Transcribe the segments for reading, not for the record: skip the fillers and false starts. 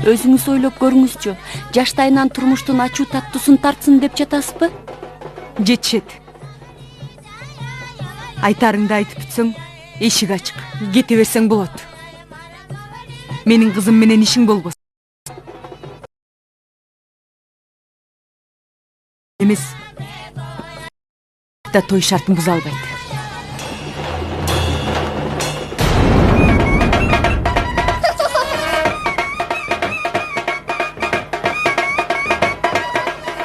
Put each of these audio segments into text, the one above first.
Өзүңүз ойлоп көрүңүзчү, жаштайынан турмуштун ачуу таттуусун тартсын деп жатасызбы? Жетишет. Айтарыңды айтып бүтсөң, эшик ачык. Кете берсең болот. Менин кызым менен ишиң болбосун. Эмес, да той шартын буза албайт.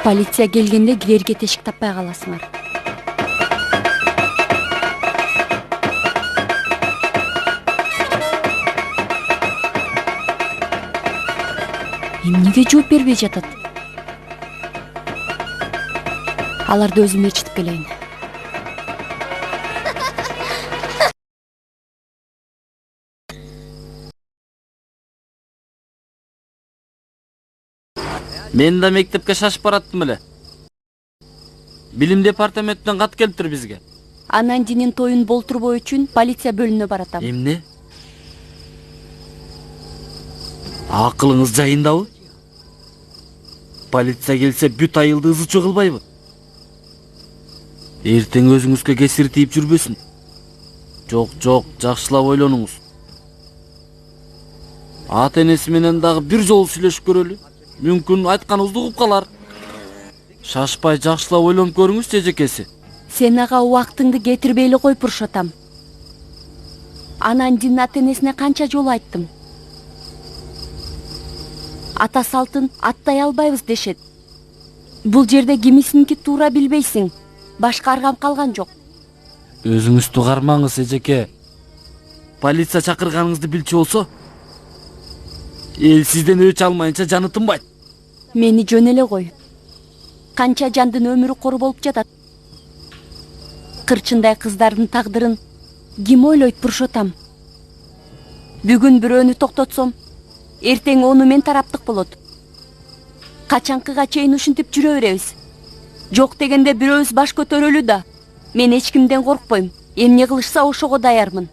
Полиция келгенде кирерге тешик таппай каласыңар. Эмнеге жооп бербей жатат? Аларды өзүм ээрчитип келейин. Мен да мектепке шашып бараттым эле. Билим департаментинен кат келиптир бизге. Анандинин тоюн болтурбоо үчүн полиция бөлүнүнө баратам. Эмне? Акылыңыз жайындабы? Полиция келсе бүт айылды ызычуу кылбайбы? Эртең өзүңүзгө кесир тийип жүрбөсүн. Жок, жакшылап ойлонуңуз. Ата энеси менен дагы бир жолу сүйлөшүп көрөлү. Мүмкүн айтканыбызды угуп калар. Шашпай жакшылап ойлонуп көрүңүз, эжекеси. Сен ага убактыңды кетирбей эле кой, Пуршотам. Анандин ата энесине канча жолу айттым. Ата салтын аттай албайбыз дешет. Бул жерде кимисиники туура билбейсиң. Башка аргам калган жок. Өзүңүздү кармаңыз, эжеке. Полиция чакырганыңызды билчү болсо, эл сизден өч алмайынча жаны тынбайт. Мени жөн эле кой. Канча жандын өмүрү кор болуп жатат. Кырчындай кыздардын тагдырын ким ойлойт, Пуршотам? Бүгүн бирөөнү токтотсом, эртең ону мен тараптык болот. Качанкыга чейин ушинтип жүрө беребиз? Жок дегенде бирөөбүз баш көтөрөлү да. Мен эч кимден коркпойм. Эмне кылышса ошого даярмын.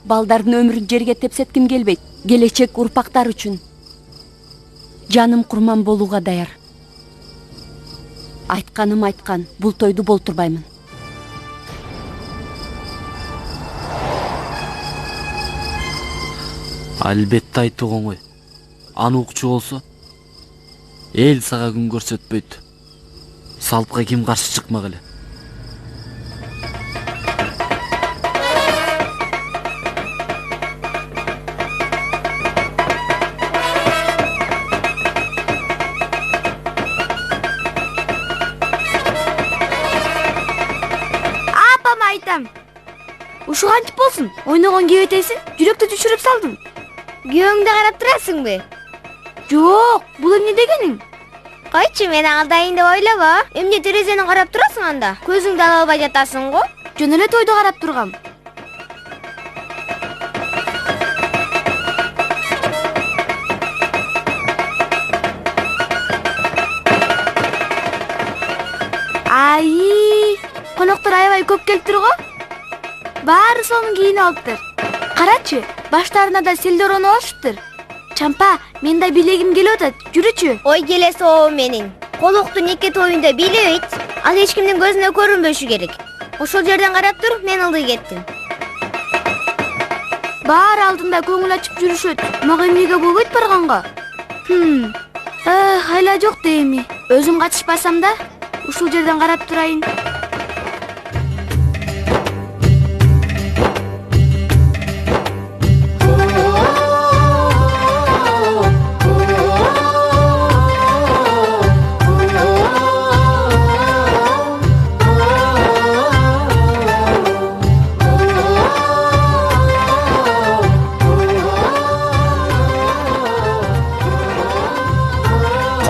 Балдардын өмүрүн жерге тепсетким келбейт. Келечек урпактар үчүн. Жаным курман болууга даяр. Айтканым айткан, бул тойду болтурбаймын. Албетте айтуу оңой. Аны укчу болсо, эл сага күн көрсөтпөйт. Салтка ким каршы чыкмак эле. Апам айтам. Ушу кантип болсун? Ойногон кебетесиң, жүрөктү түшүрүп салдың. Күйөөңдү карап турасыңбы? Жок, бул эмне дегениң? Койчу, мен алдайын деп ойлобо. Эмне терезени карап турасың анда? Көзүңдү ала албай жатасың го? Жөн эле тойду карап тургам. Коноктор аябай көп келиптир го. Баары сонун кийинип алыптыр. Карачы, баштарына да селдер оноп алышыптыр. Чампа, мен да билегим келип атат. Жүрүчү. Ой келеси о менин. Колуктун эки тоюнда билебейт. Ал эч кимдин көзүнө көрүнбөшү керек. Ошол жерден карап тур, мен ылдый кеттим. Баары алдында көңүл ачып жүрүшөт. Мага эмнеге болбойт барганга? Айла жок дейми. Өзүм катышпасам да, ушул жерден карап турайын.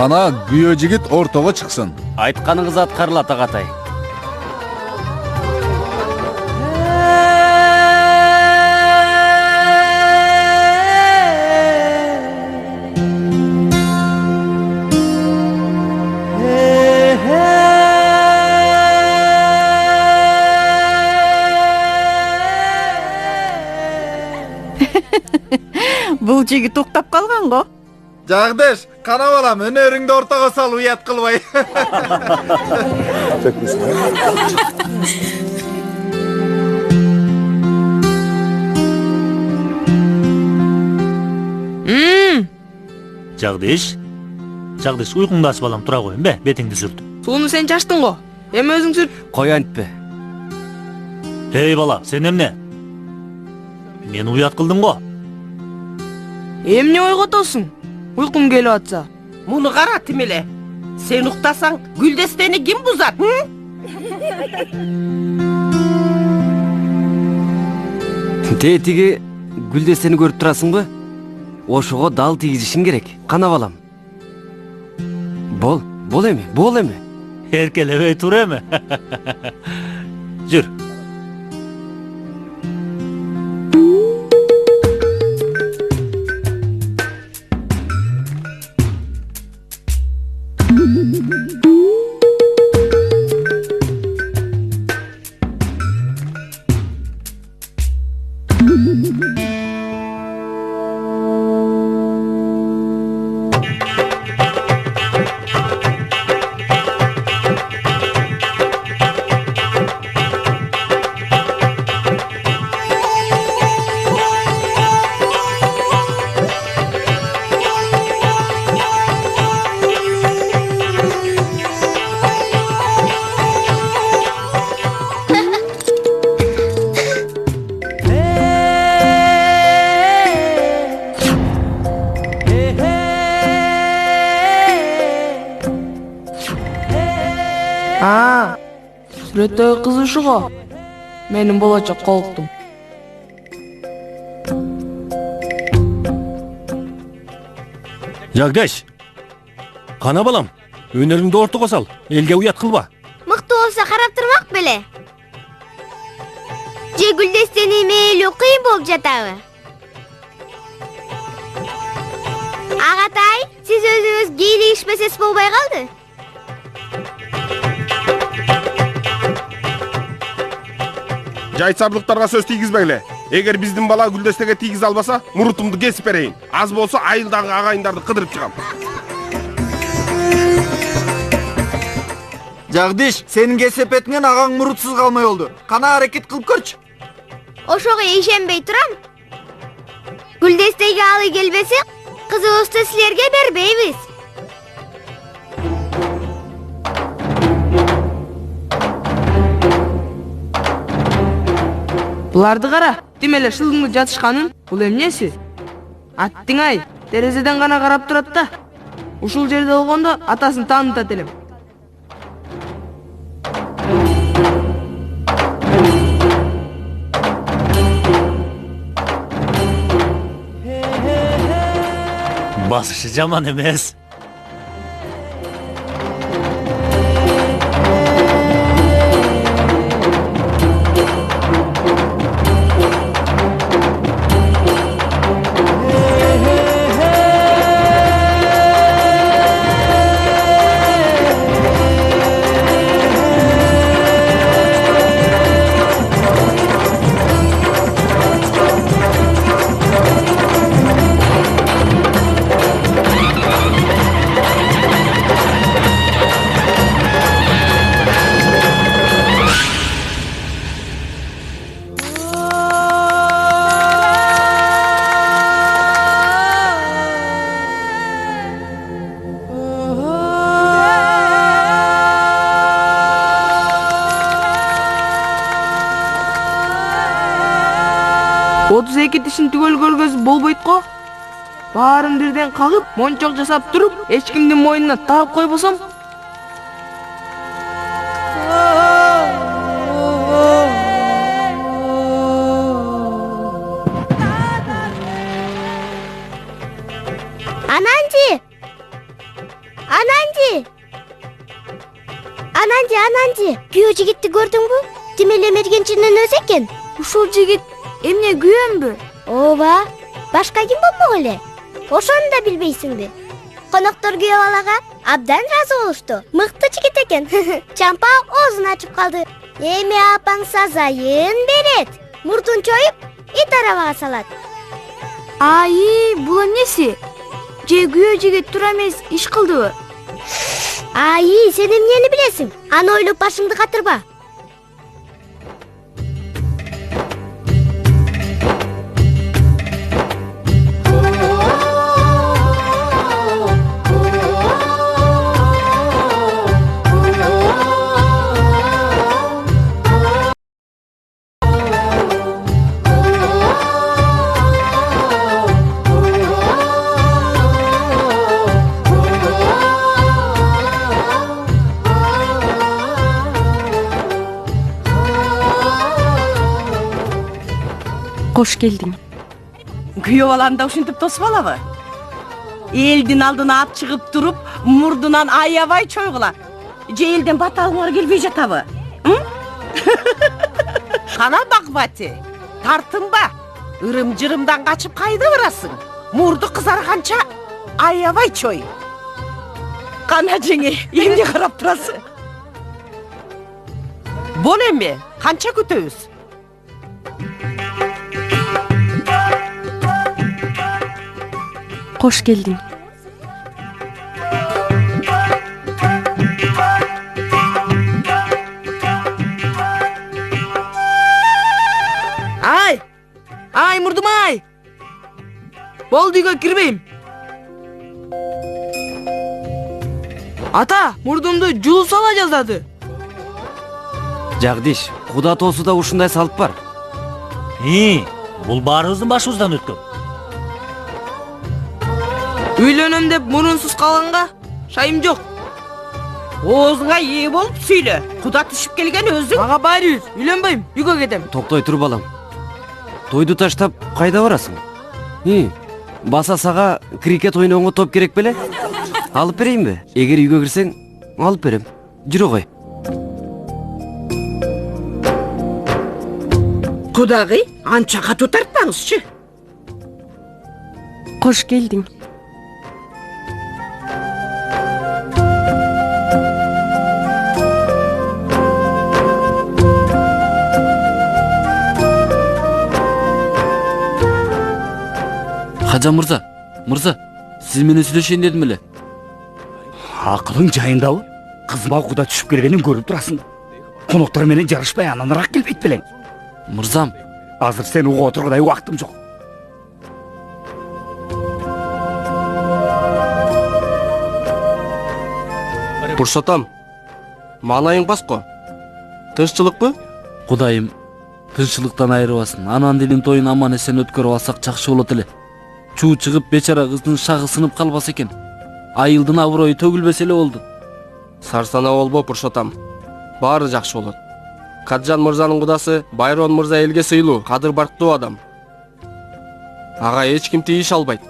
Кана күйөө жигит ортого чыксын. Айтканыңыз аткарылат, агатай. Бул жигит уктап калган го. Жагдыш, кана балам, өнөрүңдү ортого сал, уят кылбай. Жагдыш, уйкуңду ачып алам, тура коюн бе, бетиңди сүрт. Сууну сен чачтың го. Эми өзүң сүрт. Кой антпе. Эй бала, сен эмне? Мени уят кылдың го. Эмне ойготосуң? Уйкум келип атса. Муну кара Тимеле. Сен уктасаң, Гүлдестени ким бузат? Тетиги Гүлдестени көрүп турасыңбы? Ошого дал тийгизишиң керек. Кана балам. Бол эми. Эркелебей тур эми. Жүр. Сүрөттөгү кыз ушуго. Менин болочок колуктум. Жагдыш. Кана балам, өнөрүңдү ортого сал, элге уят кылба. Мыкты болсо карап турмак беле. Же Гүлдестени мээлүү кыйын болуп жатабы? Агатай, сиз өзүңүз кийлигишпесес болбой калды. Жайсарлыктарга сөз тийгизбегиле. Эгер биздин бала Гүлдестеге тийгизе албаса, мурутумду кесип берейин. Аз болсо айылдагы агайындарды кыдырып чыгам. Жагдыш, сенин кесепетиңен агаң мурутсуз калмай болду. Кана аракет кылып көрчү. Ошого ишенбей турам. Гүлдестеге алы келбесе, кызыбызды силерге бербейбиз. Буларды кара. Тимеле шылыңды жатышканын. Бул эмнеси? Аттың-ай, терезеден гана карап турат да. Ушул жерде болгондо атасын таанытат элем. Басышы жаман эмес. Тишин түгөл көргөзүп болбойт го. Баарын бирден кагып, мончок жасап туруп, эч кимдин мойнуна тагып койбосом. Ананди, күйөө жигитти көрдүңбү? Тимеле мергенчинин өзү экен. Ушул жигит эмне күйөмбү? Ооба, башка ким болмок эле? Ошону да билбейсиңби? Коноктор күйөө балага абдан ыраазы болушту. Мыкты жигит экен. Чампа оозун ачып калды. Эми апаң сазайын берет. Мурдун чоюп, ит арабага салат. Ай, бул эмнеси? Же күйөө жигит тура эмес иш кылдыбы? Ай, сен эмнени билесиң? Аны ойлоп башыңды катырба. Кош келдиң. Күйөө баланы да ушинтип тосуп алабы? Элдин алдына ат чыгып туруп, мурдунан аябай чойгула. Же элден бата алгыңар келбей жатабы? Кана Багбати, тартынба. Ырым-жырымдан качып кайда барасың? Мурду кызарганча аябай чой. Кана жеңе, эмне карап турасың? Бол эми, канча күтөбүз? Кош келдиң. Ай, мурдум ай. Болду, үйгө кирбейм. Ата, мурдумду жулуп сала жаздады. Жагдиш, куда тоосуда ушундай салып бар. Бул баарыбыздын башыбыздан өткөн. Үйлөнөм деп мурунсуз калганга шайым жок. Оозуңа ээ болуп сүйлө. Куда түшүп келген өзүң? Ага байрыбыз, үйлөнбөйм, үйгө кетем. Токтой тур балам. Тойду таштап кайда барасың? Баса сага крикет ойногонго топ керек беле? Алып берейинби? Эгер үйгө кирсең, алып берем. Жүрө кой. Кудагый, анча катуу тартпаңызчы. Кош келдиң. Кажа мырза, сиз менен сүйлөшөйүн дедим эле. Акылың жайындабы? Кызыма куда түшүп келгенин көрүп турасың. Коноктор менен жарышпай ананыраак келбейт белең. Мырзам, азыр сен уга отургудай убактым жок. Пуршатам, маанайың баско. Тынччылыкпы? Кудайым, тынччылыктан айырбасын. Анан дилин тоюн аман эсен өткөрүп алсак жакшы болот эле. Чуу чыгып бечара кыздын шагы сынып калбаса экен. Айылдын аброю төгүлбесе эле болду. Сарсана болбо, Пуршатам. Баары жакшы болот. Каджан мырзанын кудасы Байрон мырза элге сыйлуу, кадыр барктуу адам. Ага эч ким тийиш албайт.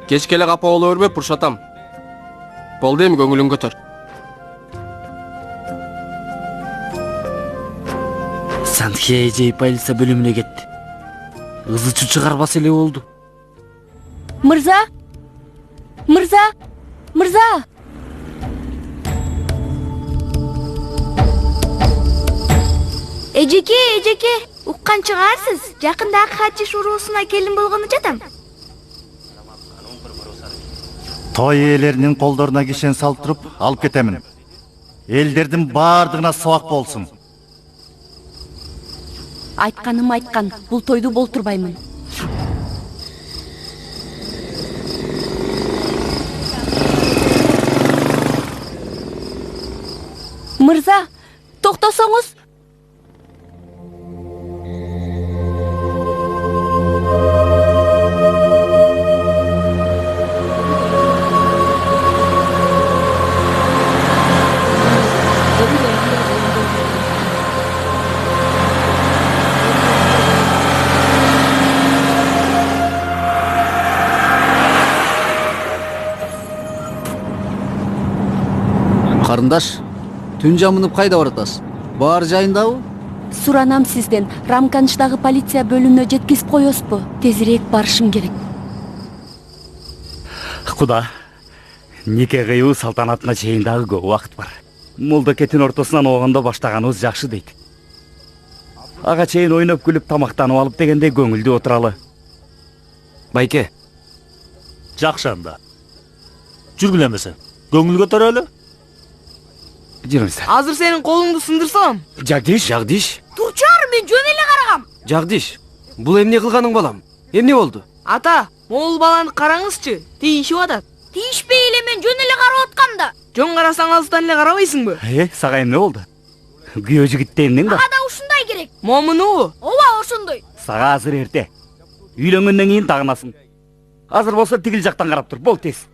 Кечке эле капа боло бербе, Пуршатам. Болду эми көңүлүң көтөр. Сантхия эжейип айылса бөлүмүнө кетти. Ызы чу чыгарбаса эле болду. Мырза! Эжеке, уккан чыгарсыз. Жакында Хачиш уруусуна келин болгону жатам. Той ээлеринин колдоруна кишен салып туруп алып кетемин. Элдердин баардыгына сабак болсун. Айтканым айткан, бул тойду болтурбаймын. Мырза, токтосоңуз. Карындаш, түн жамынып кайда баратасыз? Баар жайындабы? Суранам сизден, Рамканыштагы полиция бөлүмүнө жеткизип коесузбу? Тезирээк барышым керек. Куда, нике кыюу салтанатына чейин дагы көп убакыт бар. Молдокеттин ортосунан оогондо баштаганыбыз жакшы дейт. Ага чейин ойноп күлүп тамактанып алып дегенде көңүлдүү отуралы. Байке, Жакшы анда. Жүргүлемесең. Көңүл көтөрөлү. жүрүңүздөр. Азыр сенин колуңду сындырсам. Жагдиш. Турчар, мен жөн эле карагам. Жагдиш, бул эмне кылганың балам? Эмне болду? Ата, могул баланы караңызчы. Тийишип атат. Тийишпей эле мен жөн эле карап аткам да. Жөн карасаң алыстан эле карабайсыңбы? Сага эмне болду? Күйөө жигитте эмнең бар? Ага да ушундай керек. Момунубу? Ооба, ошондой. Сага азыр эрте. Үйлөнгөндөн кийин тагынасың. Азыр болсо тигил жактан карап тур. Бол тез.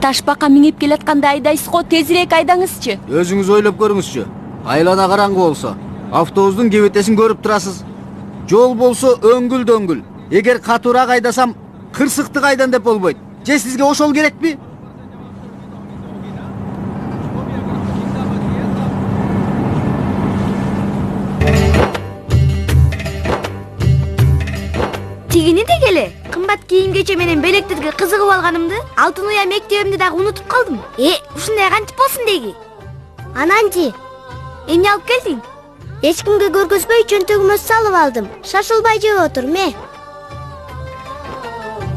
Ташбака минип келатканда айдайсыз го, тезирээк айдаңызчы. Өзүңүз ойлоп көрүңүзчү. Айлана караңгы болсо, автобустун кебетесин көрүп турасыз. Жол болсо өңгүл-дөңгүл. Эгер катуураак айдасам, кырсыктык айдан деп болбойт. Же сизге ошол керекпи? Тигини дегеле. Кымбат кийим-кече менен белектерге кызыгып алганымды, алтын уя мектебимди дагы унутуп калдым. Ушундай кантип болсун деги? Ананчи, Эмне алып келдиң? эч кимге көргөзбөй чөнтөгүмө салып алдым. Шашылбай жеп отурм,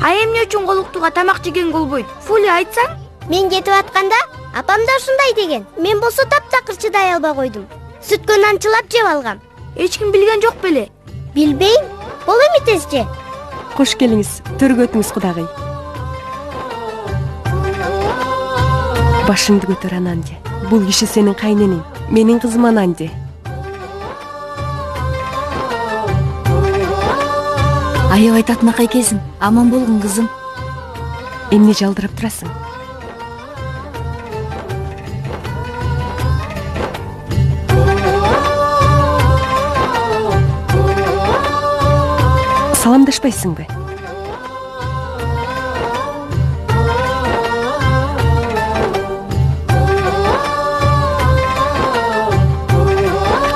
А эмне үчүн колуктууга тамак жеген болбойт? Фули айтсаң? Мен кетип атканда, апам да ушундай деген. Мен болсо таптакыр чыдай албай койдум. Сүткө нанчылап жеп алгам. Эч ким билген жок беле? Билбейм. Бол эмитесчи. Кош келиңиз, төргө өтүңүз кудагый. Башыңды көтөр, Ананди. Бул киши сенин кайнениң, менин кызым Ананди. Аябай татынакай кезиң, аман болгун кызым. Эмне жалдырап турасың? Саламдашпайсыңбы?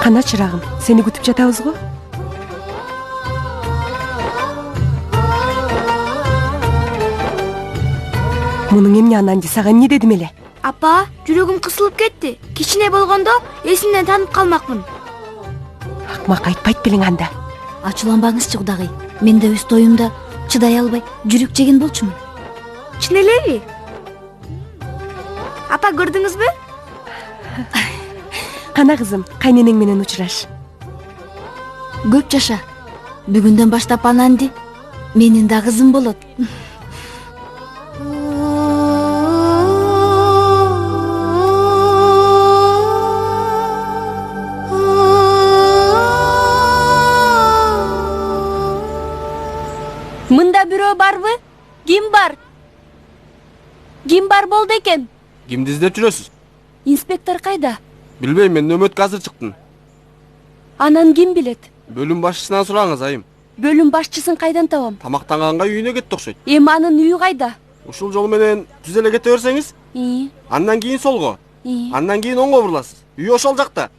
Кана чырагым, сени күтүп жатабыз го? Мунун эмне, Ананди, сага эмне дедим эле? Апа, жүрөгүм кысылып кетти. Кичине болгондо эсимден танып калмакмын. Акмак айтпайт белең анда. Ачууланбаңызчы кудагый. Мен да өз тоюмда чыдай албай жүрүк жеген болчумун. Чын элеби? Апа, көрдүңүзбү? Кана кызым, кайненең менен учураш. Көп жаша. Бүгүндөн баштап Ананди менин да кызым болот. Мында бирөө барбы? Ким бар? Ким бар болду экен? Кимди издеп жүрөсүз? Инспектор кайда? Билбейм, мен нөмөткө азыр чыктым. Анан ким билет? Бөлүм башчысынан сураңыз, айым. Бөлүм башчысын кайдан табам? Тамактанганга үйүнө кетти окшойт. Эми анын үйү кайда? Ушул жол менен түз эле кете берсеңиз, андан кийин солго, андан кийин оңго буруласыз. Үй ошол жакта.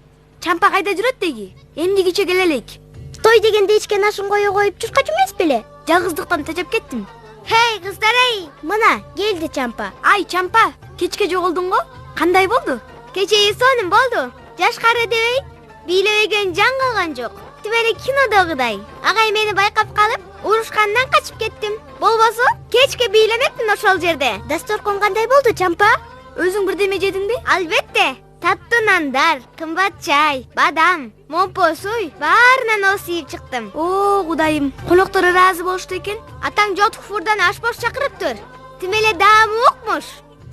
Чампа кайда жүрөт деги? Эмди киче келелек. Той дегенде ичкен ашын кое коюп чуркач эмес беле? Жалгыздыктан тажап кеттим. Хей, кыздар эй! Мына, келди Чампа. Ай, Чампа, кечке жоголдуң го? Кандай болду? Кечеги сонун болду. Жашкары дебей, бийлебеген жан калган жок. Тим эле кинодогудай. Агай мени байкап калып, урушкандан качып кеттим. Болбосо, кечке бийлемекмин ошол жерде. Дасторкон кандай болду, Чампа? Өзүң бирдеме жедиңби? Албетте. Таттуу нандар, кымбат чай, бадам, момпо суй, баарынан осуйуп чыктым. О, кудайым, коноктор ыраазы болушту экен. Атаң Жотукфурдан ашбош чакырыптыр. Тим эле даамы укмуш.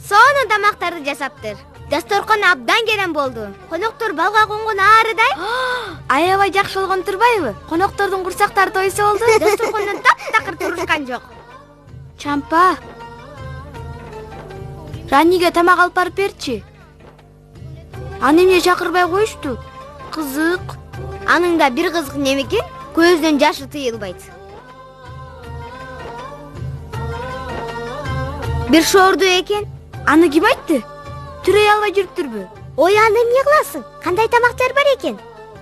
Сонун тамактарды жасаптыр. Дасторкон абдан керем болду. Коноктор балга конгон аарыдай. Аябай жакшы болгон турбайбы? Коноктордун курсактары тойсо болду. Дасторкондон таптакыр турушкан жок. Чампа, Раниге тамак алып барып берчи. Аны эмне чакырбай коюшту? Кызык. Анын да бир кызык неме экен, көздөн жашы тыйылбайт. Бир шоорду экен. Аны ким айтты? Түрөй албай жүрүптүрбү? Ой, аны эмне кыласың? Кандай тамактар бар экен?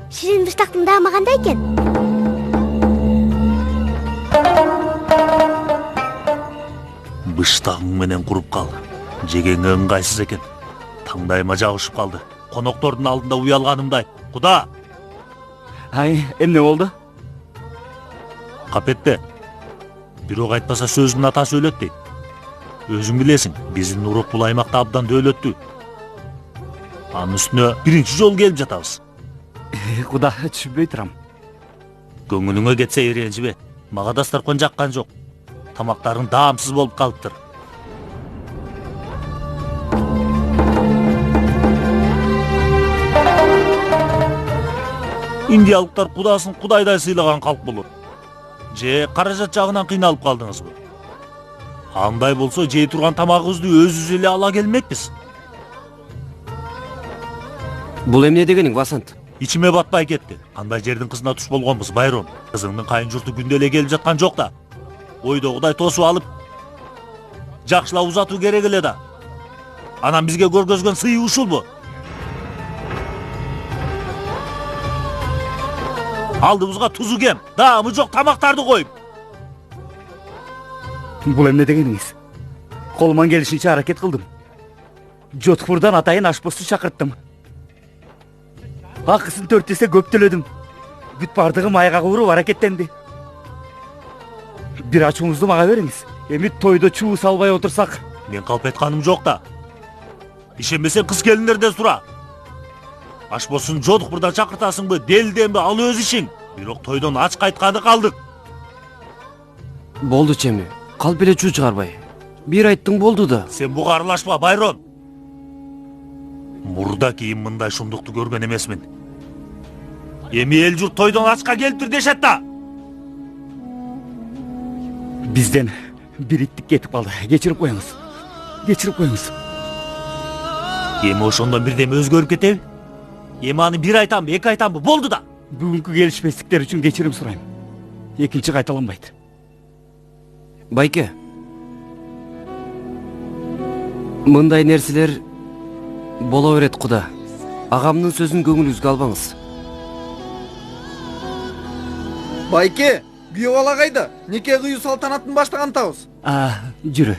Ширин быштактын даамы кандай экен? быштагың менен куруп кал. Жегеңе ыңгайсыз экен. Таңдайыма жабышып калды. Коноктордун алдында уялганымдай. Куда? Ай, эмне болду? Капетте. Бирок айтпаса сөзүнүн атасы өлөт дейт. Өзүң билесиң, биздин урук бул аймакта абдан дөөлөттүү. Анын үстүнө биринчи жолу келип жатабыз. Куда түшүнбөй турам. Көңүлүңө кетсе ренжибе. Мага дасторкон жаккан жок. Тамактарың даамсыз болуп калыптыр. Индиялыктар кудасын кудайдай сыйлаган калк болот. Же каражат жагынан кыйналып калдыңызбы? Андай болсо жей турган тамагыбызды өзүбүз эле ала келмекпиз. Бул эмне дегениң, Васант? Ичиме батпай кетти. Андай жердин кызына туш болгонбуз, Байрон. Кызыңдын кайын журту күндө эле келип жаткан жок да. Ойдогудай тосуп алып, жакшылап узатуу керек эле да. Анан бизге көргөзгөн сыйы ушулбу? Алдыбызга тузу кем, даамы жок тамактарды коюп. Бул эмне дегениңиз? Колуман келишинче аракет кылдым. Жотхурдан атайын ашпосту чакырттым. Акысын 4 эсе көп төлөдүм. Бүт бардыгым айга уруп аракеттенди. Бир ачууңузду мага бериңиз. Эми тойдо чуу салбай отурсак. Мен калп айтканым жок да. Ишенбесең кыз келиндерден сура. Ашпосын Жодхурдан чакыртасыңбы, делденби, ал өз ишиң. Бирок тойдон ач кайтканы калдык. Болду чеми. Калп эле чуу чыгарбай. Бир айттың болду да. Сен буга аралашпа, Байрон. Мурда кийин мындай шумдукту көргөн эмесмин. Эми эл журт тойдон ачка келиптир дешет да. Бизден бир иттик кетип калды. Кечирип коюңуз. Кечирип коюңуз. Эми ошондон бирдеме өзгөрүп кетеби? Эми аны бир айтамбы, эки айтамбы, болду да. Бүгүнкү келишпестиктер үчүн кечирим сурайм. Экинчи кайталанбайт. Байке. Мындай нерселер боло берет, Куда. Агамдын сөзүн көңүлүңүзгө албаңыз. Байке, күйөө бала кайда? Нике кыюу салтанатын баштагантабыз. Жүрү.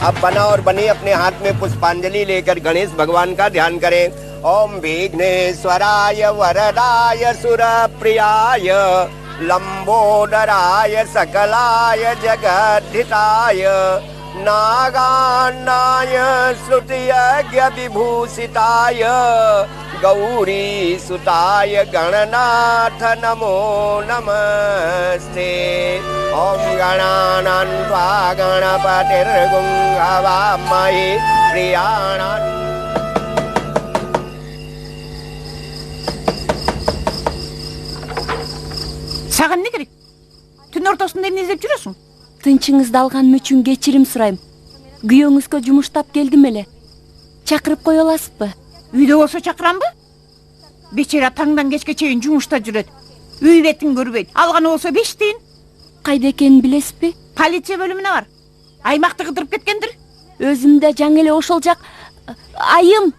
अब बना और बनी अपने हाथ में पुष्पांजलि लेकर गणेश भगवान का ध्यान करें। ओम विघ्नेश्वराय वरदाय सुरप्रियाय लंबोदराय सकलाय जगद्धिताय नागान्नाय श्रुतियज्ञ विभूषिताय गौरी सुताय गणनाथ नमो नमस्ते। ओम गणानां त्वा गणपतिर्गुं हवामहे प्रियाणां। Саған не керек? Түн ортасында эмне издеп жүрөсүң? Тынчыңызды алганым үчүн кечирим сурайм. Күйөөңүзгө жумуштап келдим эле. Чакырып кое аласызбы? Үйдө болсо чакырамбы? Бечара таңдан кечке чейин жумушта жүрөт. Үй бетин көрбөйт. Алганы болсо 5 тиын. Кайда экенин билесизби? Полиция бөлүмүнө бар. Аймакты кыдырып кеткендир. Өзүм да жаңы эле ошол жак. Айым.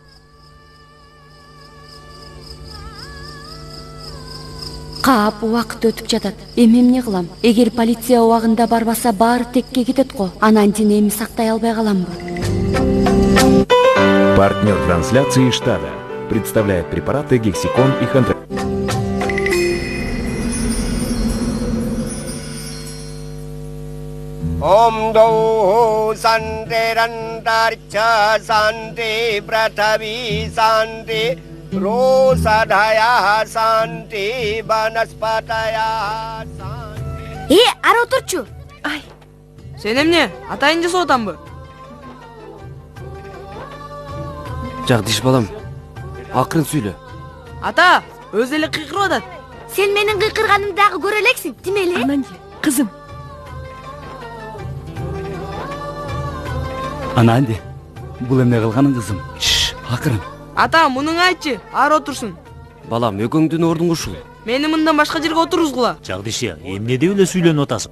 Кап убакыт өтүп жатат. Эми эмне кылам? Эгер полиция убагында барбаса, баары текке кетет го. Анан жин эми сактай албай каламбы? Партнер трансляции штата представляет препараты Гексикон и Хандре. Om do Sante Rantarcha Sante Prathavi Sante Rosadhaya Sante Banaspataya Sante. Ара отурчу. Ай. Сен эмне? Атайын жасап атамбы? Жагдиш балам. Акырын сүйлө. Ата, өзү эле кыйкырып атат. Сен менин кыйкырганымды дагы көрө элексиң, демели? Ананди, кызым. Ананди, бул эмне кылганың кызым? Акырын. Ата, мунуң айтчы, ары отурсун. Балам, экөөңдүн ордуң ушул. Мени мындан башка жерге отургузгула. Жагдиш, эмне деп эле сүйлөнүп атасың?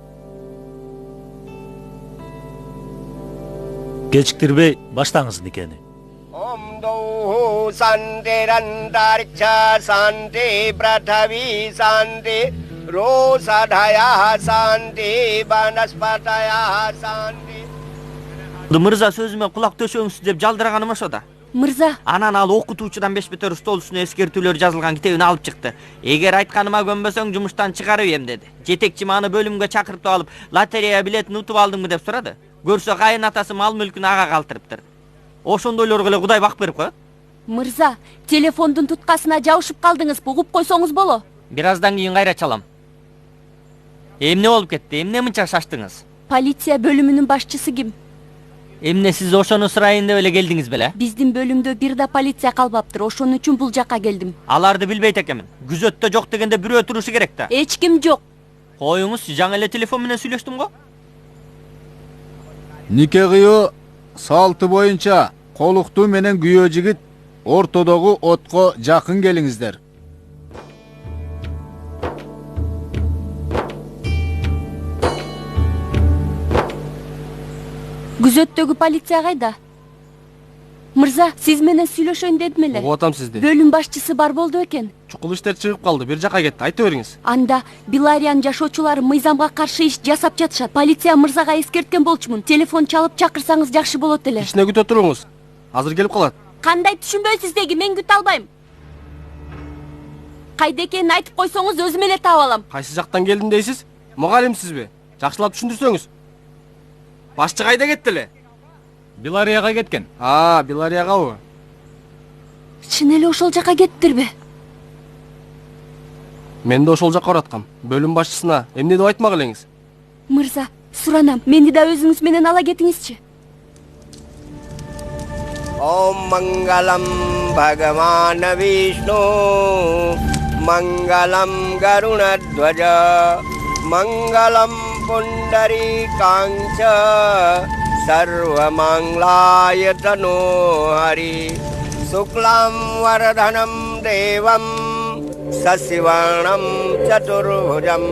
Кечиктирбей баштаңыз никени. Dohu Sante Rantarcha Sante Prathavi Sante Rosadhaya Sante Banaspataya Sante. Mırza sözüme kulak töşöңүз деп жалдырagaным ошода. Мырза. Анан ал окутуучудан 5 бетер стол үстүнө эскертүүлөр жазылган китебин алып чыкты. Эгер айтканыма көнбөсөң жумуштан чыгарып эм деди. Жетекчим аны бөлүмгө чакыртып алып, лотерея билетин утуп алдыңбы деп сурады. Көрсө кайын атасы мал мүлкүн ага калтырыптыр. Ошондойлорго эле Кудай бак берип коет. Мырза, телефондун туткасына жабышып калдыңыз, бугуп койсоңуз боло. Бир аздан кийин кайра чалам. Эмне болуп кетти? Эмне мынча шаштыңыз? Полиция бөлүмүнүн башчысы ким? Эмне сиз ошону сурайын деп эле келдиңиз беле? Биздин бөлүмдө бир да полиция калбаптыр, ошон үчүн бул жакка келдим. Аларды билбейт экенмин. Күзөттө жок дегенде бирөө турушу керек да. Эч ким жок. Коюңуз, жаңы эле телефон менен сүйлөштүм го. Нике кыюу салты боюнча колуктуу менен күйөө жигит ортодогу отко жакын келиңиздер. Күзөттөгү полиция кайда? Мырза, сиз менен сүйлөшөйүн дедим эле. Угуп атам сизди. Бөлүм башчысы бар болду экен. Чукул иштер чыгып калды, бир жака кетти. Айта бериңиз. Анда Белариянын жашоочулары мыйзамга каршы иш жасап жатышат. Полиция мырзага эскерткен болчумун. Телефон чалып чакырсаңыз жакшы болот эле. Кичине күтө туруңуз. Азыр келип калат. Кандай түшүнбөйсүз деги, мен күтө албайм. Кайда экенин айтып койсоңуз өзүм эле таап алам. Кайсы жактан келдим дейсиз? Мугалимсизби? Жакшылап түшүндүрсөңүз. Башчы кайда кетти эле? Беларияга кеткен. Белариягабы? Чын эле ошол жака кеттирби? Мен да ошол жака бараткам. Бөлүм башчысына эмне деп айтмак элеңиз? Мырза, суранам, мени да өзүңүз менен ала кетиңизчи. Om Mangalam Bhagavan Vishnu Mangalam Garunadvaja Mangalam Pundari Kancha Sarva Manglaya Tanu Hari Suklam Varadhanam Devam Sasivanam Chaturvujam.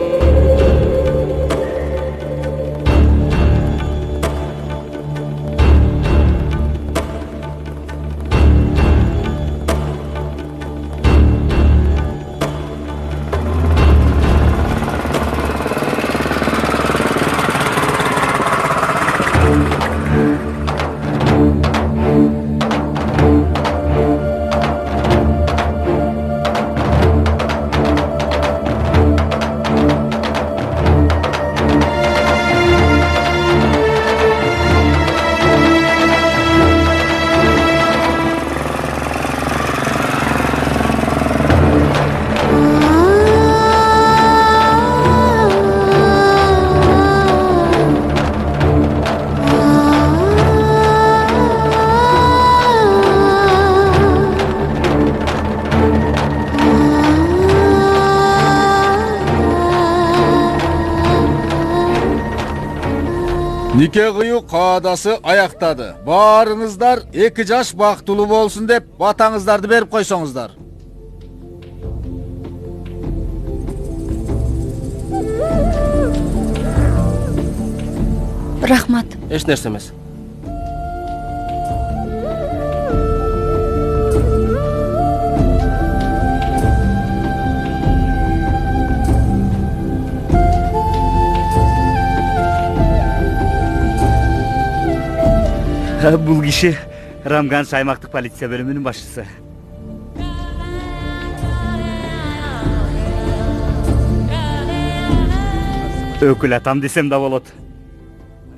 Нике кыюу каадасы аяктады. Баарыңыздар 2 жаш бактылуу болсун деп батаңыздарды берип койсоңуздар. Рахмат. Эч нерсе эмес. Бул киши Рамган аймактык полиция бөлүмүнүн башчысы. Өкүл атам десем да болот.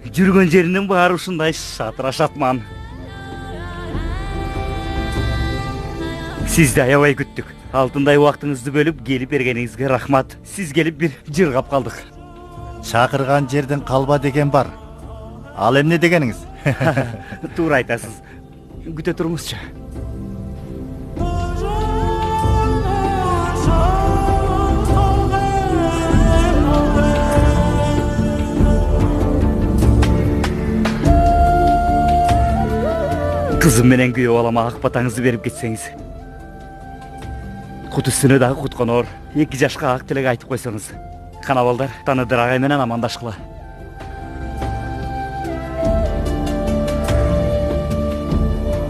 Жүргөн жеринин баары ушундай шатырашатман. Сизди аябай күттүк. Алтындай убактыңызды бөлүп келип бергениңизге рахмат. Сиз келип бир жыргап калдык. Чакырган жерден калба деген бар. Ал эмне дегениңиз? Туура айтасыз. Күтө турмузчу. Кызым менен күйөө балама ак батаңызды берип кетсеңиз. Кут үстүнө дагы кут конор. 2 жашка ак тилек айтып койсоңуз. Кана балдар таныдыр агай менен амандашкыла.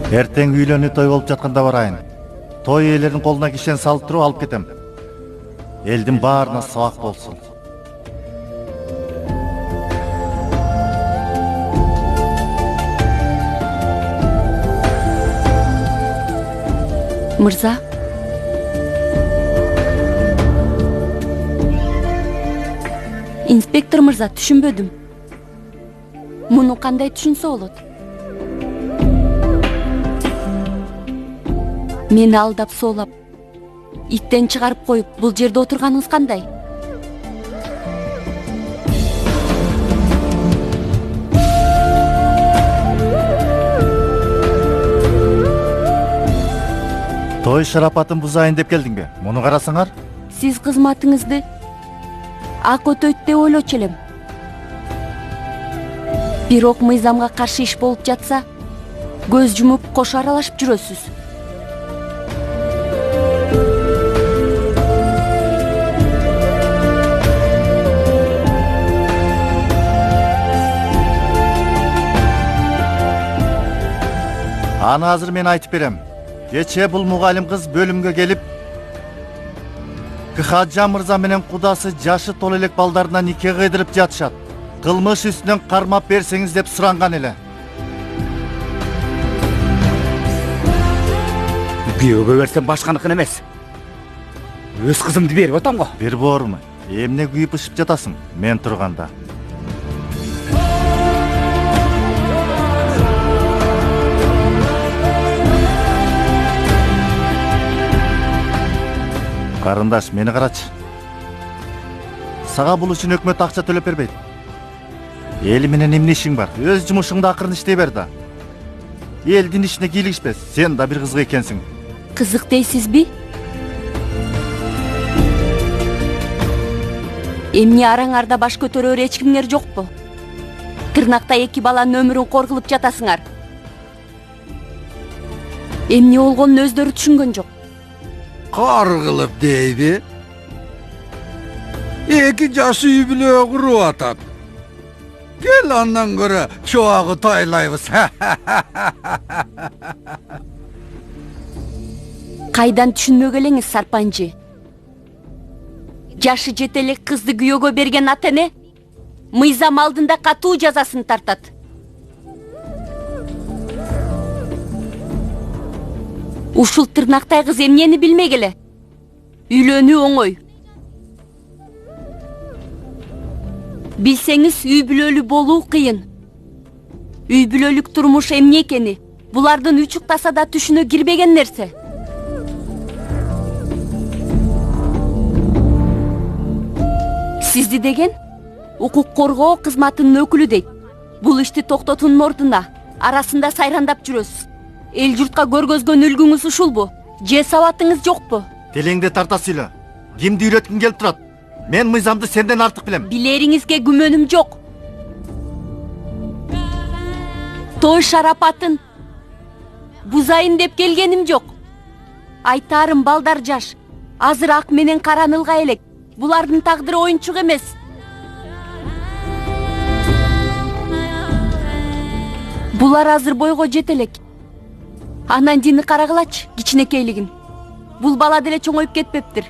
Эртең үйлөнүү той болуп жатканда барайын. Той ээлеринин колуна кишен салып туруп алып кетем. Элдин баарына сабак болсун. Мырза. Инспектор мырза, түшүнбөдүм. Муну кандай түшүнсө болот? Мени алдап соолап, иттен чыгарып коюп, бул жерде отурганыңыз кандай? Той шарапатын бузайын деп келдиңби? Муну карасаңар. Сиз кызматыңызды ак өтөйт деп ойлочу элем. Бирок мыйзамга каршы иш болуп жатса, көз жумуп кош аралашып жүрөсүз. Аны азыр мен айтып берем. Кече бул мугалим кыз бөлүмгө келип, Кыхаджан мырза менен кудасы жашы толо элек балдарына нике кыйдырып жатышат. Кылмыш үстүнөн кармап берсеңиз деп суранган эле. Күйөөгө берсем башканыкын эмес. Өз кызымды берип атам го. Бир бооруму? Эмне күйүп ышып жатасың мен турганда? Карындаш, мени карачы. Сага бул үчүн өкмөт акча төлөп бербейт. Эли менен эмне ишиң бар? Өз жумушуңду акырын иштей бер да. Элдин ишине кийлигишпес. Сен да бир кызык экенсиң. Кызык дейсизби? Эмне араңарда баш көтөрөр эч кимдер жокпу? Тырнакта эки баланын өмүрүн коргулуп жатасыңар. Эмне болгонун өздөрү түшүнгөн жок. Каргылып дейби. Эки жаш үй бүлө куруп атат. Gel ondan göre çoğağı toylayız. Кайдан түшүнмөк элеңиз, Сарпанжы? Жашы жете элек кызды күйөөгө берген ата эне мыйзам алдында катуу жазасын тартат. Ушул тырнактай кыз эмнени билмек эле? Үйлөнүү оңой. Билсеңиз, үй бүлөлүү болуу кыйын. Үй бүлөлүк турмуш эмне экени булардын үч уктаса да түшүнө кирбеген нерсе. Сизди деген укук коргоо кызматынын өкүлү дейт. Бул ишти токтотуунун ордуна арасында сайрандап жүрөсүз. Эл журтка көргөзгөн үлгүңүз ушулбу? Же сабатыңыз жокпу? Телеңди тарта сүйлө. Кимди үйрөткүң келип турат? Мен мыйзамды сенден артык билем. Билериңизге күмөнүм жок. Той шарапатын бузайын деп келгеним жок. Айтарым, балдар жаш. Азыр ак менен каранылга элек. Булардын тагдыры оюнчук эмес. Булар азыр бойго жете элек. Анан дини карагылачы, кичинекейлигин. Бул бала деле чоңоюп кетпептир.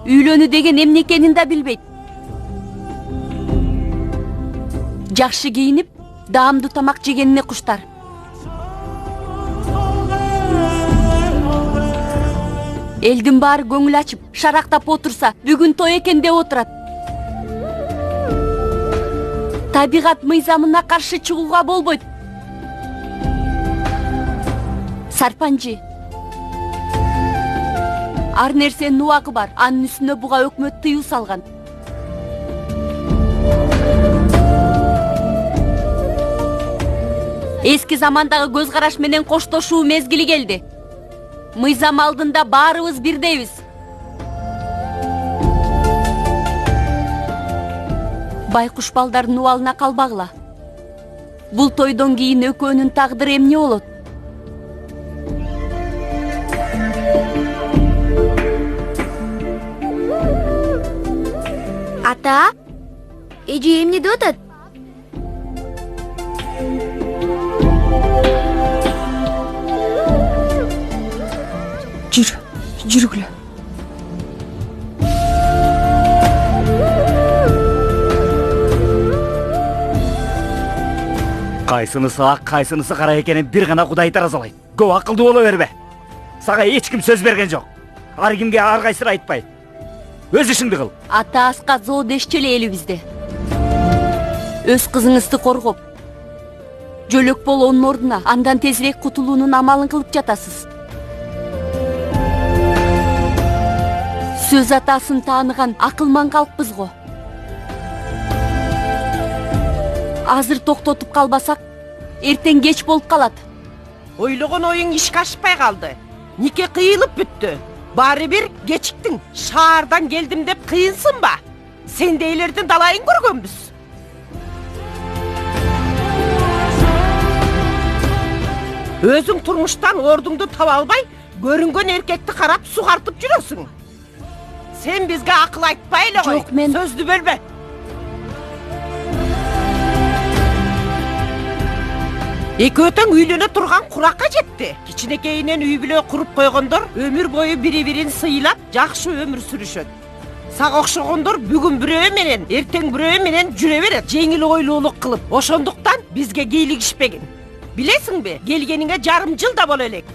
Үйлөнүү деген эмне экенин да билбейт. Жакшы кийинип, даамдуу тамак жегенине куштар. Элдин баары көңүл ачып, шарактап отурса, бүгүн той экен деп отурат. Табигат мыйзамына каршы чыгууга болбойт. Сарпанжы, ар нерсенин убагы бар. Анын үстүнө буга өкмөт тыюу салган. Эски замандагы көз караш менен коштошуу мезгили келди. Мыйзам алдында баарыбыз бирдейбиз. Байкуш балдардын убалына калбагыла. Бул тойдон кийин экөөнүн тагдыры эмне болот? Ата, эже эмне деп атат? Жүргүлө. Кайсынысы ак, кайсынысы кара экенин бир гана Кудай таразалайт. Көп акылдуу боло бербе. Сага эч ким сөз берген жок. Ар кимге ар кайсыр айтпай. Өз ишиңди кыл. Ата аска зоо дешчү эле элибизде. Өз кызыңызды коргоп, жөлөк болоонун ордуна андан тезирээк кутулуунун амалын кылып жатасыз. Сөз атасын тааныган акылман калкпыз го. Азыр токтотуп калбасак, эртең кеч болуп калат. Ойлогон оюң ишке ашпай калды. Нике кыйылып бүттү. Баары бир кечиктиң. Шаардан келдим деп кыйынсынба. Сендейлердин далайын көргөнбүз. Өзүң турмуштан ордуңду таба албай, көрүнгөн эркекти карап сугартып жүрөсүң. Сен бизге акыл айтпай эле кой. Жок, мен сөздү бөлбө. Экөөтөң үйлөнө турган куракка жетти. Кичинекейинен үй бүлө куруп койгондор өмүр бою бири-бирин сыйлап, жакшы өмүр сүрүшөт. Сага окшогондор бүгүн бирөө менен, эртең бирөө менен жүрө берет, жеңил ойлуулук кылып. Ошондуктан бизге кийлигишпегин. Билесиңби, келгениңе жарым жыл да боло элек.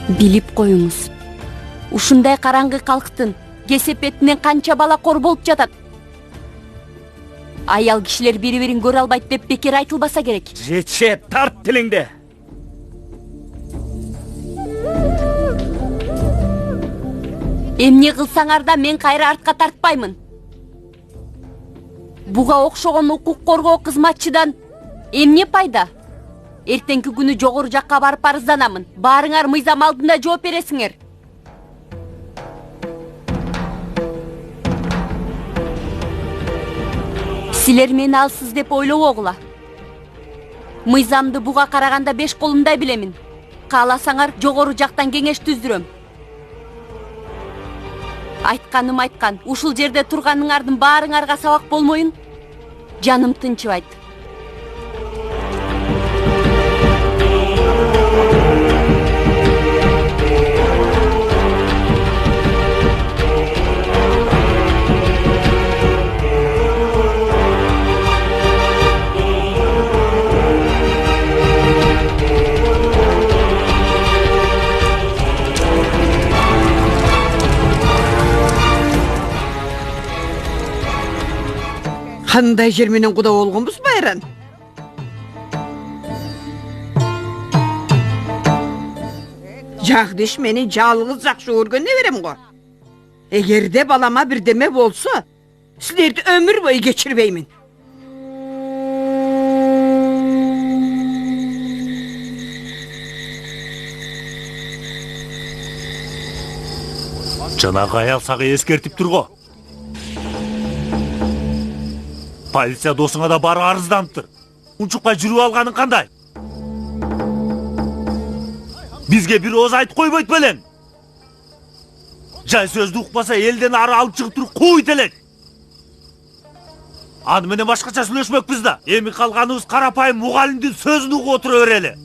Билип коюңуз. Ушундай караңгы калктын кесепетинен канча бала кор болуп жатат. Аял кишилер бири-бирин көрө албайт деп бекер айтылбаса керек. Жетше, тарт тилиңди. Эмне кылсаңар да мен кайра артка тартпаймын. Буга окшогон укук коргоо кызматчыдан эмне пайда? Эртеңки күнү жогору жакка барып арызданамын. Баарыңар мыйзам алдында жооп бересиңер. Силер мени алсыз деп ойлобогула. Мыйзамды буга караганда 5 колумдай билемин. Кааласаңар жогору жактан кеңеш түздүрөм. Айтканым айткан, ушул жерде турганыңардын баарыңарга сабак болмоюн. Жаным тынчыбайт. Кандай жер менен куда болгонбуз Байран? Жагдыш мени жалгыз жакшы көргөн неберем го. Эгерде балама бирдеме болсо, силерди өмүр бою кечирбеймин. Жанагы аял сага эскертип турго. Полиция досуңа да бары арызданыптыр. Унчукпай жүрүп алганың кандай? Бизге бир ооз айтып койбойт белең. Жай сөздү укпаса элден ары алып чыгып туруп кууйт элек. Аны менен башкача сүйлөшмөкпүз да. Эми калганыбыз карапайым мугалимдин сөзүн угуп отура берели.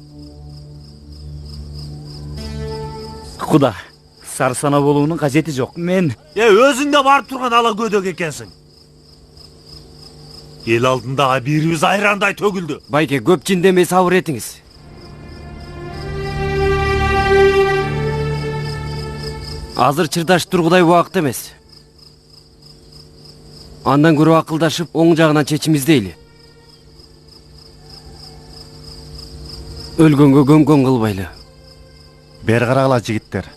Куда, сарсана болуунун кажети жок. Мен өзүң да барып турган ала көдөк экенсиң. Ел алдында бирибиз айрандай төгүлдү. Байке, көп жиндемей сабыр этиңиз. Азыр чырдашып тургудай убакыт эмес. Андан көрө акылдашып, оң жагынан чечим издейли. Өлгөнгө көмкөн кылбайлы. Бери карагыла жигиттер.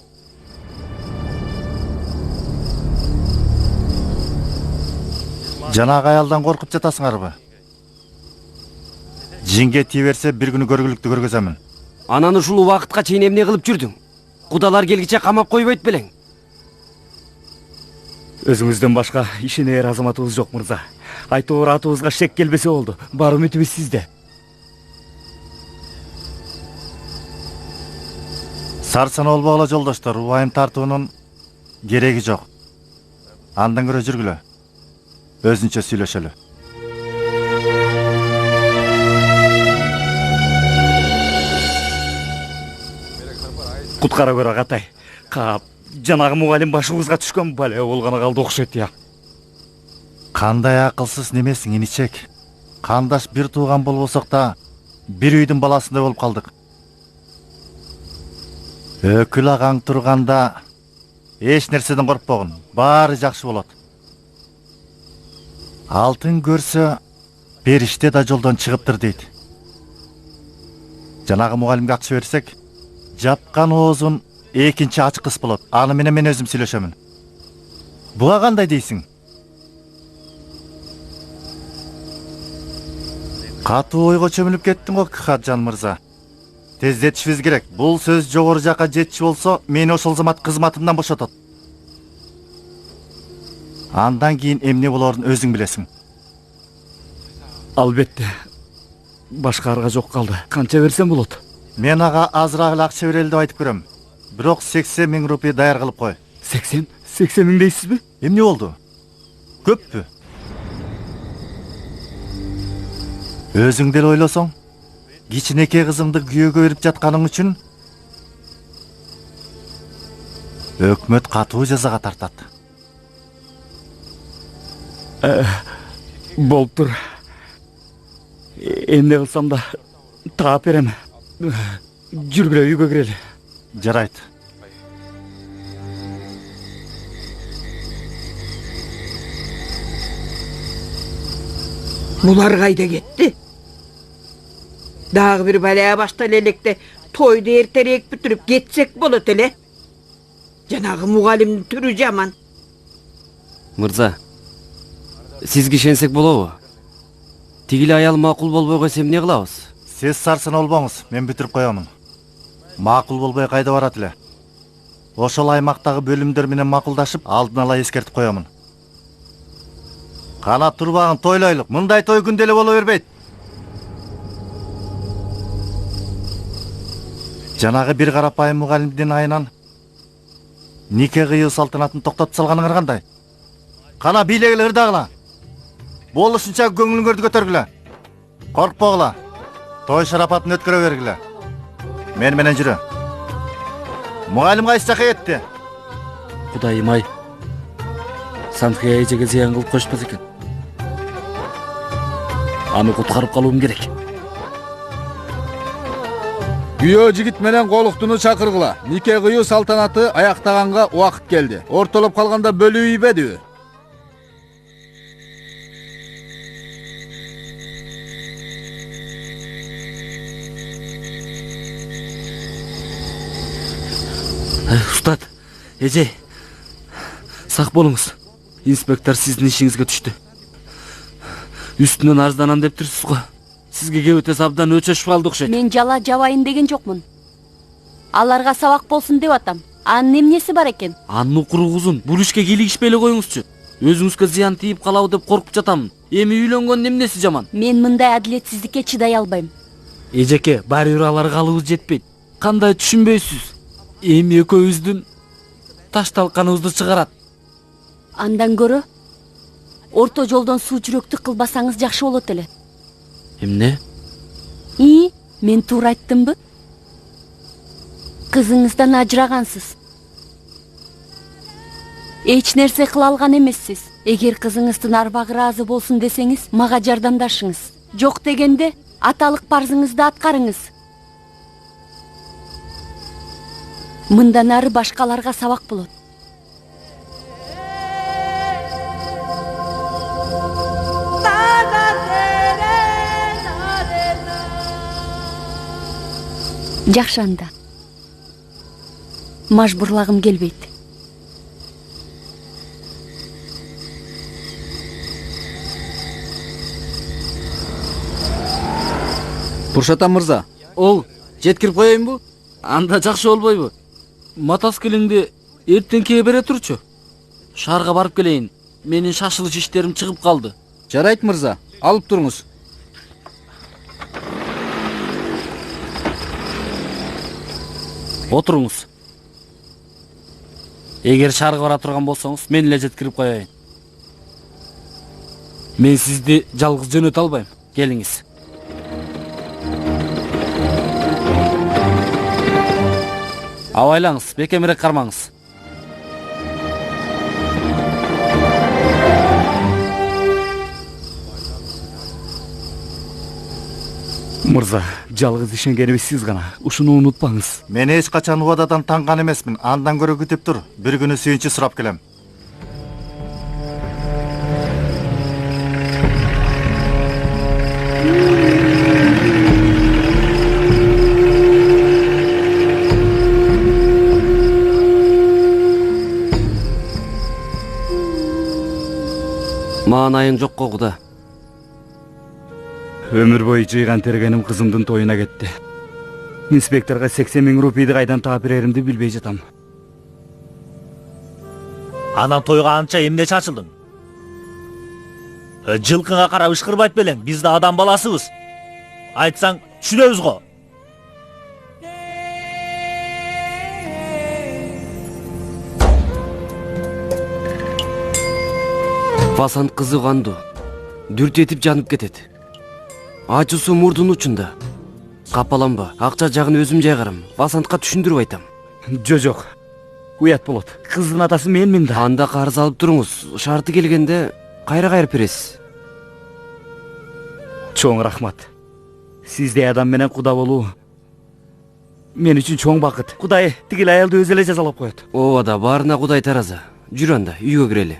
Жанагы аялдан коркуп жатасыңарбы? Жинге тие берсе бир күнү көргүлүктү көргөзөмүн. Анан ушул убакытка чейин эмне кылып жүрдүң? Кудалар келгиче камап койбойт белең. Өзүңүздөн башка ишенер азаматыбыз жок, мырза. Айтор атыбызга шек келбесе болду. Бар үмүтүбүз сизде. Сарсана болбогула жолдоштор, убайым тартуунун кереги жок. Андан көрө жүргүлө. Өзүнчө сүйлөшөлү. Куткара көрө катай. Кап, жанагы мугалим башыбызга түшкөн бале болгону калды окшойт я. Кандай акылсыз немесиң иничек. Кандаш бир тууган болбосок да бир үйдүн баласындай болуп калдык. Өкүл агаң турганда эч нерседен коркпогун, баары жакшы болот. Алтын көрсө периште да жолдон чыгыптыр дейт. Жанагы мугалимге акча берсек, жапкан оозун экинчи ачкыс болот. Аны менен мен өзүм сүйлөшөмүн. Буга кандай дейсиң? Катуу ойго чөмүлүп кеттиң го, Каджан мырза. Тездетишибиз керек. Бул сөз жогору жака жетчү болсо, мени ошол замат кызматымдан бошотот. Андан кийин эмне болорун өзүң билесиң. Албетте. Башка арга жок калды. Канча берсем болот? Мен ага азыраак эле акча берели деп айтып көрөм. Бирок 80 миң рупий даяр кылып кой. 80 миң дейсизби? Эмне болду? Көппү? Өзүң деле ойлосоң, кичинекей кызыңды күйөөгө берип жатканың үчүн өкмөт катуу жазага тартат. Болуптур. Эмне кылсам да таап берем. Жүргүлө үйгө кирели. Жарайт. Булар кайда кетти? Дагы бир балая баштале электе тойду эртерээк бүтүрүп кетсек болот эле. Жанагы мугалимдин түрү жаман. Мырза, сизге ишенсек болобу? Тигиле аял макул болбой койсо эмне кылабыз? Сиз сарсын болбоңуз, мен бүтүрүп коёмун. Макул болбой кайда барат эле? Ошол аймактагы бөлүмдөр менен макулдашып, алдын ала эскертип коёмун. Кана турбагын тойлойлук. Мындай той күндө эле боло бербейт. Жанагы бир карапайым мугалимдин айынан нике кыюу салтанатын токтотуп салганыңар кандай? Кана бийлегиле ырдагыла. Болушунча көңүлүңөрдү көтөргүлө. Коркпогула. Той шарапатын өткөрө бергиле. Мен менен жүрө. Мугалим кайсы жака кетти? Кудайым ай. Санхия эжеге зыян кылып койшпас экен. Аны куткарып калуум керек. Күйөө жигит менен колуктуну чакыргыла. Нике кыюу салтанаты аяктаганга убакыт келди. Ортолоп калганда бөлүү ийбедиби? Устат, эже, сак болуңуз. Инспектор сиздин ишиңизге түштү. Үстүнөн арызданам деп турсуз го. Сизге кебетес абдан өчөшүп калды окшойт. Мен жала жабайын деген жокмун. Аларга сабак болсун деп атам. Анын эмнеси бар экен? Анын укуругу узун. Бул ишке кийлигишпей эле коюңузчу. Өзүңүзгө зыян тийип калабы деп коркуп жатамын. Эми үйлөнгөндүн эмнеси жаман? Мен мындай адилетсиздикке чыдай албайм. Эжеке, баары бир аларга алыбыз жетпейт. Кандай түшүнбөйсүз? Эми экөөбүздүн ташталканыбызды чыгарат. Андан көрө орто жолдон суу жүрөктүк кылбасаңыз жакшы болот эле. Эмне? Мен туура айттымбы? Кызыңыздан ажырагансыз. Эч нерсе кыла алган эмессиз. Эгер кызыңыздын арбагы ыраазы болсун десеңиз, мага жардамдашыңыз. Жок дегенде аталык парзыңызды аткарыңыз. Мындан ары башкаларга сабак болот. Жакшы анда. Мажбурлагым келбейт. Пуршатам мырза. Ол, жеткирип коеюнбу? Анда жакшы болбойбу? Матас келиңди эртеңкиге бере турчу. Шаарга барып келейин. Менин шашылыш иштерим чыгып калды. Жарайт мырза, алып туруңуз. Отуруңуз. Эгер шаарга бара турган болсоңуз, мен эле жеткирип коеюн. Мен сизди жалгыз жөнөтө албайм. Келиңиз. Абайлаңыз, бекемирээк кармаңыз. Мырза, жалгыз ишенгенибиз сиз гана. Ушуну унутпаңыз. Мен эч качан убададан танган эмесмин. Андан көрө күтүп тур. Бир күнү сүйүнчү сурап келем. Маанайың жокко Куда. Өмүр бою жыйган тергеним кызымдын тоюна кетти. Инспекторго 80 000 рупийди кайдан таап береримди билбей жатам. Анан тойго анча эмне чачылдың? Жылкыңа карап ышкырбайт белең, биз да адам баласыбыз. Айтсаң, түшүнөбүз го. Басант кызы кандуу. Дүрт этип жанып кетет. Ачуусу мурдун учунда. Капаланба, акча жагын өзүм жайгарам. Басантка түшүндүрүп айтам. Жок. Уят болот. Кыздын атасы менмин да. Анда карыз алып туруңуз. Шарты келгенде кайра кайрып бересиз. Чоң рахмат. Сиздей адам менен куда болуу мен үчүн чоң бакыт. Кудай тигил аялды өзү эле жазалап коет. Ооба да, баарына Кудай тараза. Жүрү анда, үйгө кирели.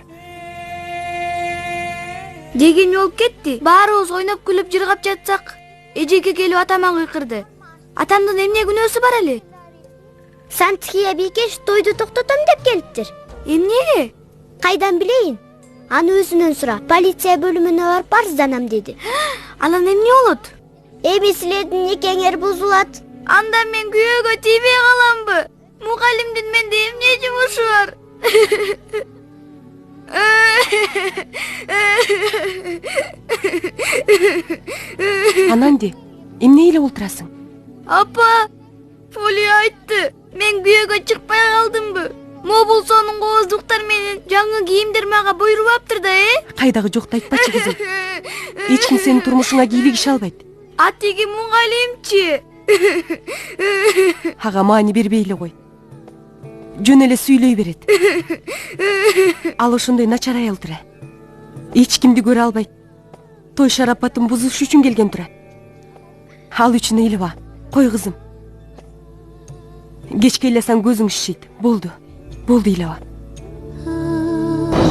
Деген болуп кетти. Баарыбыз ойноп күлүп жыргап жатсак, эжеке келип атама кыйкырды. Атамдын эмне күнөөсү бар эле? Сантхия бикеш тойду токтотом деп келиптир. Эмнеге? Кайдан билейин? Аны өзүнөн сура. Полиция бөлүмүнө барып арызданам деди. Анан эмне болот? Эми силердин никеңер бузулат. Анда мен күйөөгө тийбей каламбы? Мугалимдин менде эмне жумушу бар? Ананди, эмне эле олтурасың? Апа, Поли айтты. Мен күйөөгө чыкпай калдымбы? Мобулсонун кооздуктар менен жаңы кийимдер мага буйрубаптыр да, Кайдагы жокду айтпачы кызым. Эч ким сенин турмушуңа кийлигише албайт. Атиги мугалимчи. Ага маани бербей эле кой. Жөн эле сүйлөй берет. Ал ошондой начар аял тура. Эч кимди көрө албайт. Той шарапатын бузуш үчүн келген тура. Ал үчүн ыйлыба. Кой кызым. Кечке ыйласаң көзүң шишийт. Болду ыйлаба.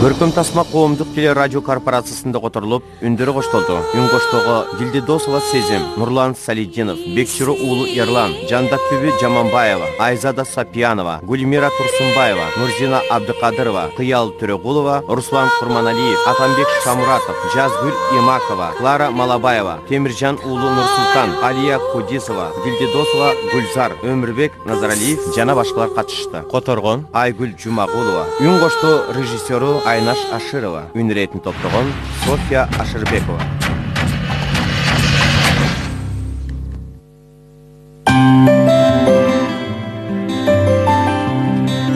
Көркөм тасма коомдук теле радио корпорациясында которулуп, үндөрү коштолду. Үн коштого Дилдидосова Сезим, Нурлан Салидинов, Бекчиру уулу Ерлан, Жандакбүбү Жаманбаева, Айзада Сапиянова, Гульмира Турсунбаева, Нурзина Абдыкадырова, Кыял Төрөгулова, Руслан Курманалиев, Атамбек Шамуратов, Жазгүл Имакова, Клара Малабаева, Темиржан уулу Нурсултан, Алия Кудисова, Дилдидосова Гүлзар, Өмүрбек Назаралиев жана башкалар катышты. Которгон Айгүл Жумагулова, үн коштоо режиссеру Айнаш Аширова, үн иретин топтогон София Аширбекова.